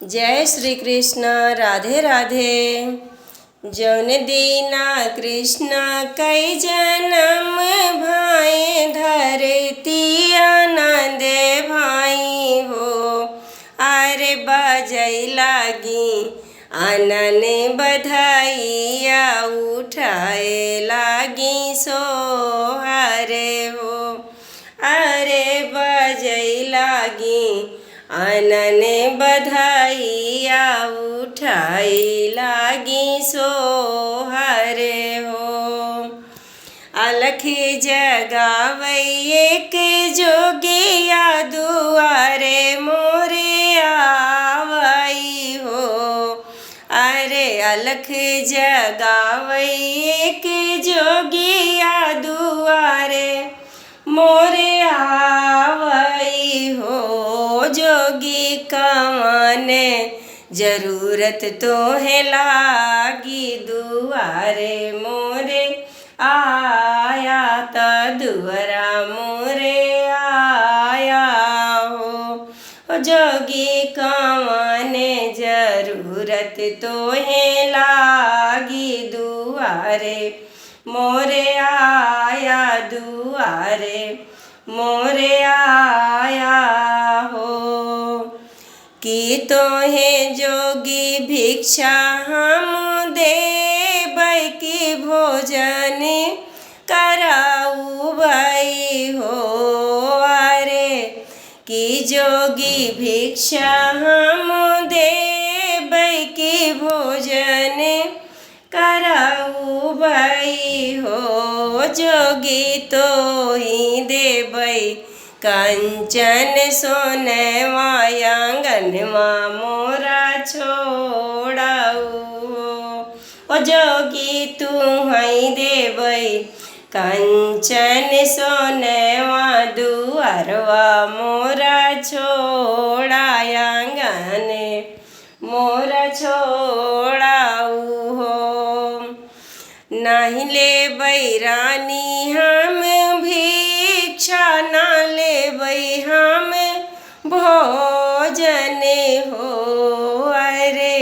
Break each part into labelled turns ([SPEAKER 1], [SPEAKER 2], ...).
[SPEAKER 1] जय श्री कृष्ण। राधे राधे। जौन दीना कृष्ण कई जन्म भाई धरती आनंद भाई हो। अरे बजै लागी आनन बधाइया उठाए लागी सोहरे हो। अरे बजै लागी आनन बधाइया उठाई लागी सोहरे हो। अलख जगावै एक जोगिया दुआरे मोरे आवई हो। अरे अलख जगावै एक जोगिया दुआरे मोरे आवई हो। जोगी कवने जरूरत तोहे लागी दुआरे मोरे आया त दुआरा मोरे आया हो। जोगी कवने जरूरत तोहे लागी दुआरे मोरे आया दुआरे मोरे आया हो। कि तोहे जोगी भिक्षा हम देबै कि भोजन कराऊ भाई हो। अरे कि जोगी भिक्षा हम देबै कि भोजन कराऊ भाई हो। जोगी तो ही देबै कंचन सोनवा आंगनवा मोरा छोड़ाऊ हो। जोगी तू ही देबै कंचन सोनवा दुआरवा मोरा छोड़ा आंगन मोरा छोड़ाऊ हो। नहीं लेबै रानी हम भिक्षा ना लेबै हम भोजन हो। अरे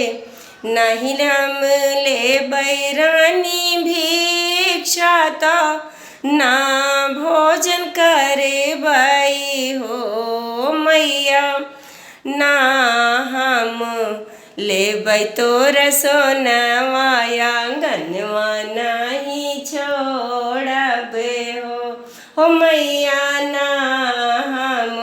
[SPEAKER 1] नहीं हम लेबै रानी भिक्षा तो ना भोजन करबै हो। मैया ना हम लेबै तोर सोनवा आंगनवा नहीं छोड़बे हो। मैया ना हम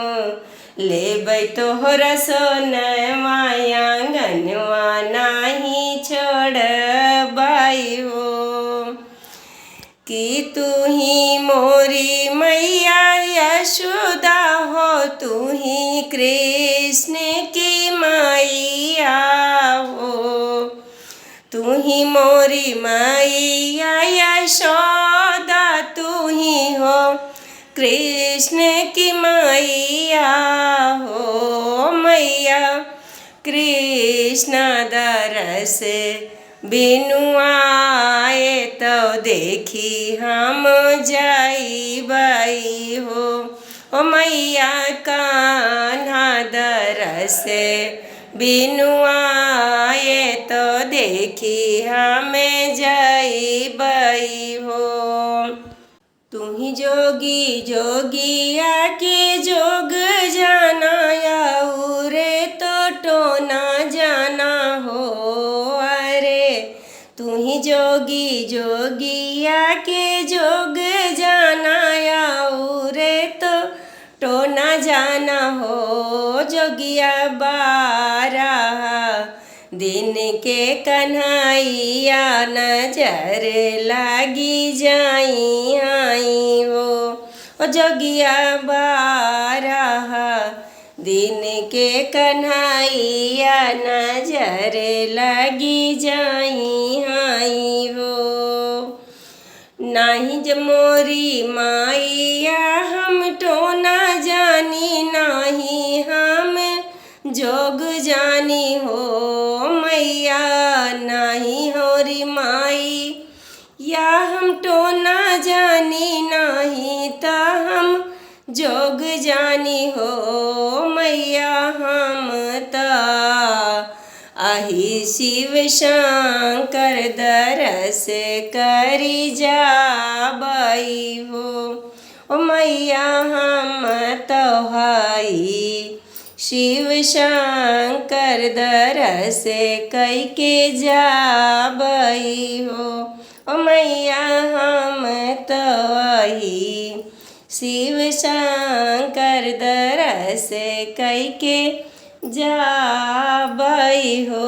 [SPEAKER 1] लेबै तोहर सोनवा आंगनवा नहीं छोड़बै हो। कि तू ही मोरी मैया यशोदा हो। तू ही कृष्ण की मैया हो। तू ही मोरी मैया यशोदा तू ही हो कृष्ण की मैया हो। मैया कृष्ण दरस बिनु आए तो देखी हम जाइबै हो। ओ मैया कान्हा दरस बिनु आए तो देखी हम जाइबै हो। तू ही जोगी जोगिया के जोग जाना रे तो टोना जाना हो। अरे तू ही जोगी जोगिया के जोग जाना रे तो टोना जाना हो। जोगिया बारह दिन के कन्हैया नजर लागी जाई आई हो। जोगिया बारह दिन के कन्हैया नजर लागी जाई आई हो। नहीं ज मोरी माइया हम टोना जानी नहीं हम जोग जानी हो। मैया नहीं होरी माई या हम टोना जानी नहीं ता हम जोग जानी हो। मैया हम ता आही शिव शंकर दरस करी जाबई हो। ओ मैया हम तोहाई शिव शंकर दरस कई के जाबई हो। ओ मैया हम तोहाई शिव शंकर दरस कई के जाबई हो।